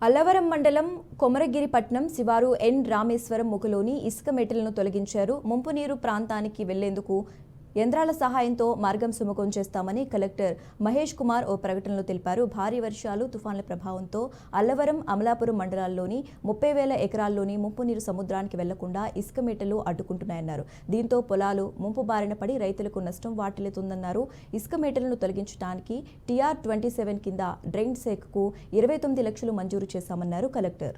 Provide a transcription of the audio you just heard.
అల్లవరం మండలం కొమరగిరిపట్నం శివారు ఎన్ రామేశ్వరం ముఖలోని ఇసుక మెటలను తొలగించారు. ముంపు నీరు ప్రాంతానికి వెళ్లేందుకు యంత్రాల సహాయంతో మార్గం సుగమం చేస్తామని కలెక్టర్ మహేష్ కుమార్ ఓ ప్రకటనలో తెలిపారు. భారీ వర్షాలు, తుఫాన్ల ప్రభావంతో అల్లవరం, అమలాపురం మండలాల్లోని 30,000 ఎకరాల్లోని ముంపు నీరు సముద్రానికి వెళ్లకుండా ఇసుక మెటలు అడ్డుకుంటున్నాయన్నారు. దీంతో పొలాలు ముంపు బారిన పడి రైతులకు నష్టం వాటిల్లుతుందన్నారు. ఇసుక మెటలను తొలగించడానికి TR-27 కింద డ్రైన్ శాఖకు 29 లక్షలు మంజూరు చేశామన్నారు కలెక్టర్.